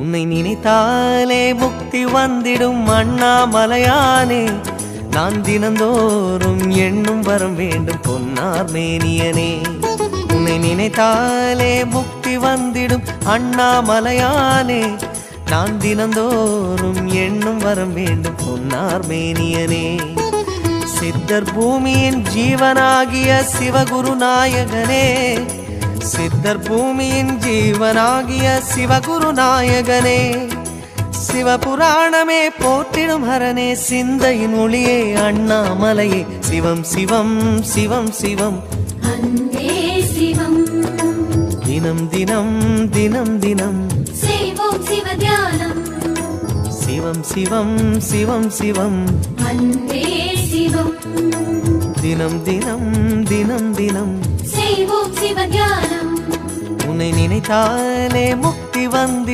உன்னை நினைத்தாலே முக்தி வந்திடும் அண்ணாமலையானே, நான் தினந்தோறும் எண்ணும் வரம் வேண்டும் பொன்னார் மேனியனே. உன்னை நினைத்தாலே முக்தி வந்திடும் அண்ணாமலையானே, நான் தினந்தோறும் எண்ணும் வரம் வேண்டும் பொன்னார் மேனியனே. சித்தர் பூமியின் ஜீவனாகிய சிவகுரு நாயகனே, சித்தர் பூமியின் ஜீவனாகிய சிவகுரு நாயகனே, சிவபுராணமே போற்றிடும் ஹரனே, சிந்தையின் ஒளியே அண்ணாமலையே, சிவம் சிவம் சிவம் சிவம் அன்பே சிவம். தினம் தினம் தினம் தினம் செய்வோம் சிவ தியானம். சிவம் சிவம் சிவம் சிவம் அன்பே சிவம். தினம் தினம் தினம் தினம் செய்வோம் சிவ தியானம். உன்னை நினைத்தாலே முக்தி வந்து